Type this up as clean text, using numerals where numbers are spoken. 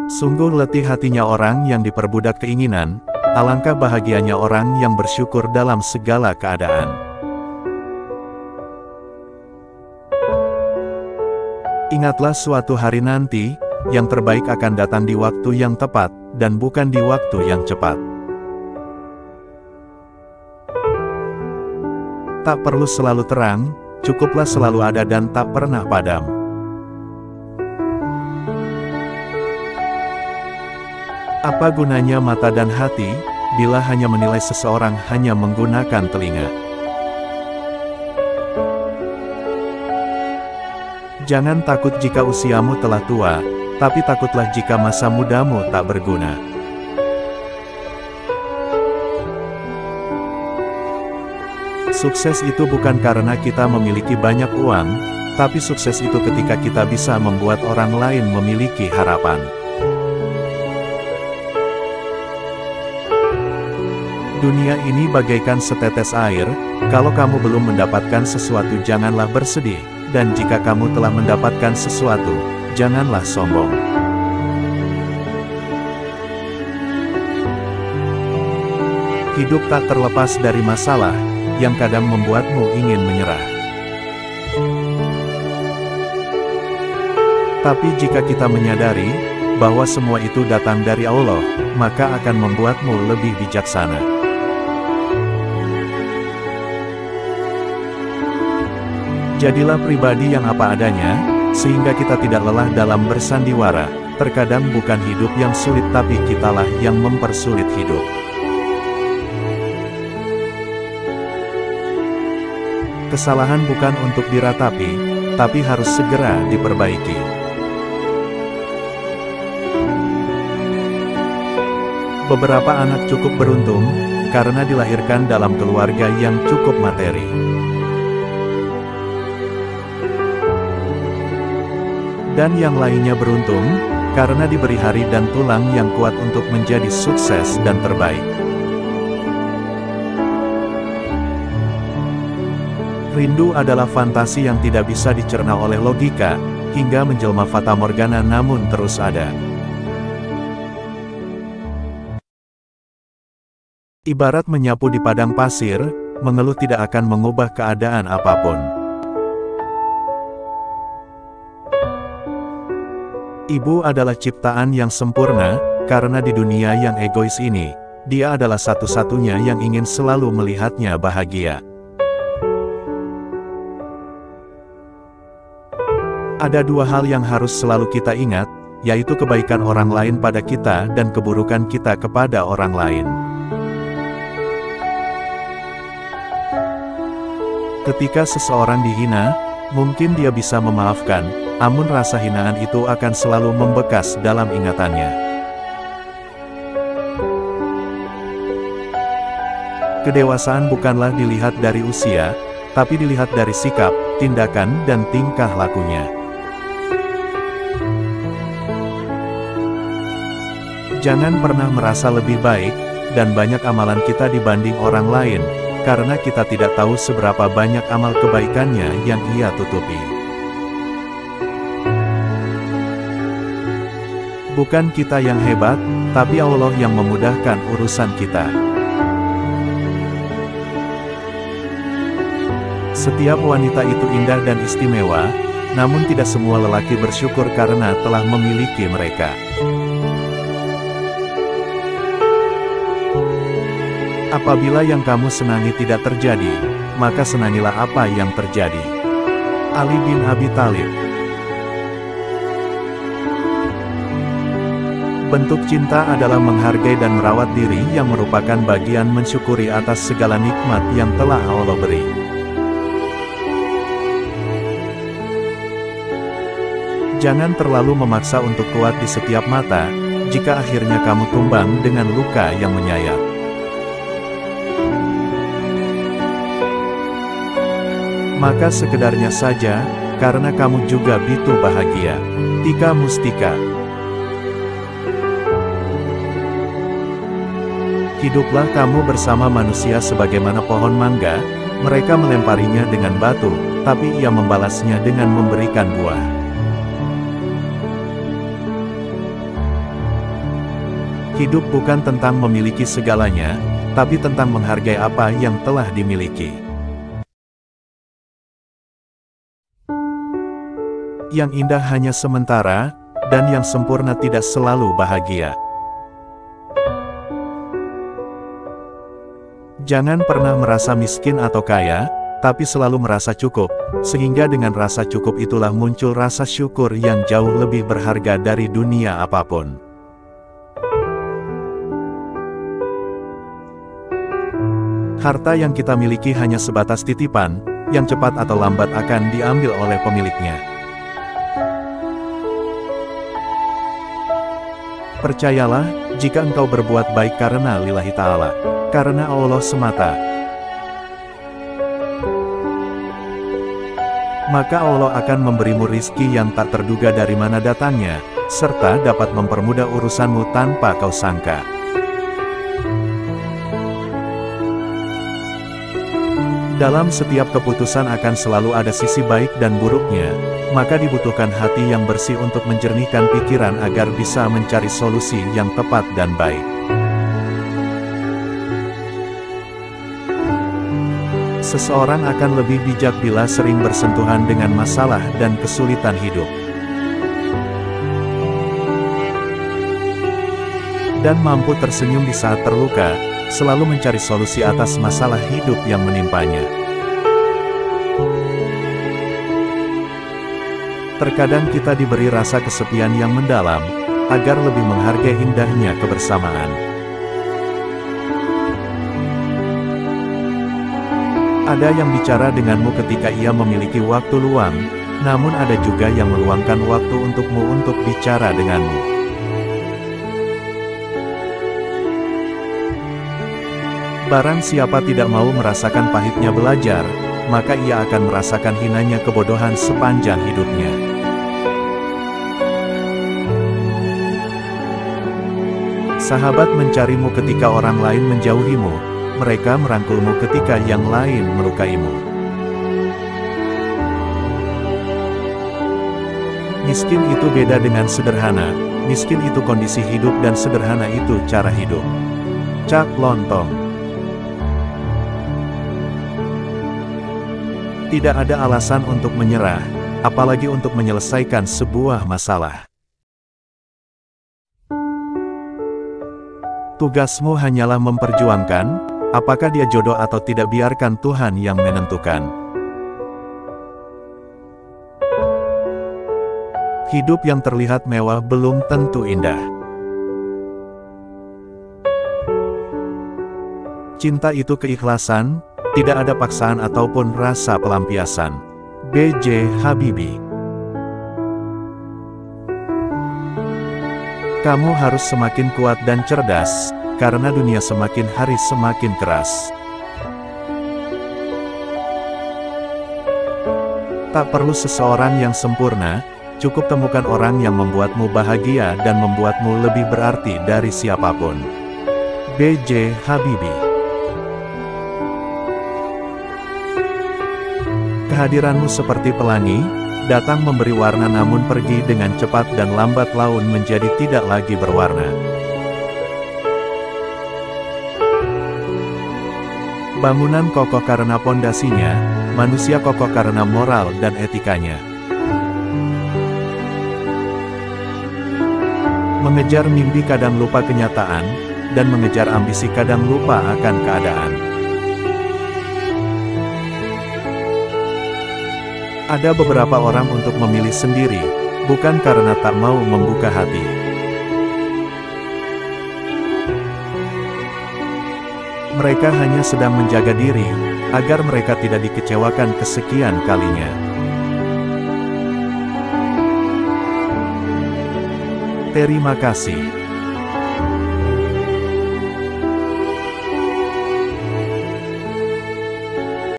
Sungguh letih hatinya orang yang diperbudak keinginan, alangkah bahagianya orang yang bersyukur dalam segala keadaan. Ingatlah suatu hari nanti, yang terbaik akan datang di waktu yang tepat, dan bukan di waktu yang cepat. Tak perlu selalu terang, cukuplah selalu ada dan tak pernah padam. Apa gunanya mata dan hati, bila hanya menilai seseorang hanya menggunakan telinga? Jangan takut jika usiamu telah tua, tapi takutlah jika masa mudamu tak berguna. Sukses itu bukan karena kita memiliki banyak uang, tapi sukses itu ketika kita bisa membuat orang lain memiliki harapan. Dunia ini bagaikan setetes air, kalau kamu belum mendapatkan sesuatu janganlah bersedih, dan jika kamu telah mendapatkan sesuatu, janganlah sombong. Hidup tak terlepas dari masalah, yang kadang membuatmu ingin menyerah. Tapi jika kita menyadari, bahwa semua itu datang dari Allah, maka akan membuatmu lebih bijaksana. Jadilah pribadi yang apa adanya, sehingga kita tidak lelah dalam bersandiwara. Terkadang bukan hidup yang sulit tapi kitalah yang mempersulit hidup. Kesalahan bukan untuk diratapi, tapi harus segera diperbaiki. Beberapa anak cukup beruntung, karena dilahirkan dalam keluarga yang cukup materi. Dan yang lainnya beruntung, karena diberi hari dan tulang yang kuat untuk menjadi sukses dan terbaik. Rindu adalah fantasi yang tidak bisa dicerna oleh logika, hingga menjelma fatamorgana namun terus ada. Ibarat menyapu di padang pasir, mengeluh tidak akan mengubah keadaan apapun. Ibu adalah ciptaan yang sempurna, karena di dunia yang egois ini, dia adalah satu-satunya yang ingin selalu melihatnya bahagia. Ada dua hal yang harus selalu kita ingat, yaitu kebaikan orang lain pada kita dan keburukan kita kepada orang lain. Ketika seseorang dihina, mungkin dia bisa memaafkan, namun rasa hinaan itu akan selalu membekas dalam ingatannya. Kedewasaan bukanlah dilihat dari usia, tapi dilihat dari sikap, tindakan, dan tingkah lakunya. Jangan pernah merasa lebih baik, dan banyak amalan kita dibanding orang lain, karena kita tidak tahu seberapa banyak amal kebaikannya yang ia tutupi. Bukan kita yang hebat, tapi Allah yang memudahkan urusan kita. Setiap wanita itu indah dan istimewa, namun tidak semua lelaki bersyukur karena telah memiliki mereka. Apabila yang kamu senangi tidak terjadi, maka senangilah apa yang terjadi. Ali bin Abi Thalib. Bentuk cinta adalah menghargai dan merawat diri yang merupakan bagian mensyukuri atas segala nikmat yang telah Allah beri. Jangan terlalu memaksa untuk kuat di setiap mata, jika akhirnya kamu tumbang dengan luka yang menyayat. Maka sekedarnya saja, karena kamu juga butuh bahagia. Tika Mustika. Hiduplah kamu bersama manusia sebagaimana pohon mangga, mereka melemparinya dengan batu, tapi ia membalasnya dengan memberikan buah. Hidup bukan tentang memiliki segalanya, tapi tentang menghargai apa yang telah dimiliki. Yang indah hanya sementara, dan yang sempurna tidak selalu bahagia. Jangan pernah merasa miskin atau kaya, tapi selalu merasa cukup, sehingga dengan rasa cukup itulah muncul rasa syukur yang jauh lebih berharga dari dunia apapun. Harta yang kita miliki hanya sebatas titipan, yang cepat atau lambat akan diambil oleh pemiliknya. Percayalah, jika engkau berbuat baik karena lillahi ta'ala, karena Allah semata, maka Allah akan memberimu rizki yang tak terduga dari mana datangnya, serta dapat mempermudah urusanmu tanpa kau sangka. Dalam setiap keputusan akan selalu ada sisi baik dan buruknya, maka dibutuhkan hati yang bersih untuk menjernihkan pikiran agar bisa mencari solusi yang tepat dan baik. Seseorang akan lebih bijak bila sering bersentuhan dengan masalah dan kesulitan hidup. Dan mampu tersenyum di saat terluka, selalu mencari solusi atas masalah hidup yang menimpanya. Terkadang kita diberi rasa kesepian yang mendalam, agar lebih menghargai indahnya kebersamaan. Ada yang bicara denganmu ketika ia memiliki waktu luang, namun ada juga yang meluangkan waktu untukmu untuk bicara denganmu. Barang siapa tidak mau merasakan pahitnya belajar, maka ia akan merasakan hinanya kebodohan sepanjang hidupnya. Sahabat mencarimu ketika orang lain menjauhimu, mereka merangkulmu ketika yang lain melukaimu. Miskin itu beda dengan sederhana, miskin itu kondisi hidup dan sederhana itu cara hidup. Cak Lontong. Tidak ada alasan untuk menyerah, apalagi untuk menyelesaikan sebuah masalah. Tugasmu hanyalah memperjuangkan, apakah dia jodoh atau tidak biarkan Tuhan yang menentukan. Hidup yang terlihat mewah belum tentu indah. Cinta itu keikhlasan, tidak ada paksaan ataupun rasa pelampiasan. B.J. Habibie. Kamu harus semakin kuat dan cerdas, karena dunia semakin hari semakin keras. Tak perlu seseorang yang sempurna, cukup temukan orang yang membuatmu bahagia dan membuatmu lebih berarti dari siapapun. B.J. Habibie. Kehadiranmu seperti pelangi, datang memberi warna namun pergi dengan cepat dan lambat laun menjadi tidak lagi berwarna. Bangunan kokoh karena pondasinya, manusia kokoh karena moral dan etikanya. Mengejar mimpi kadang lupa kenyataan, dan mengejar ambisi kadang lupa akan keadaan. Ada beberapa orang untuk memilih sendiri, bukan karena tak mau membuka hati. Mereka hanya sedang menjaga diri, agar mereka tidak dikecewakan kesekian kalinya. Terima kasih.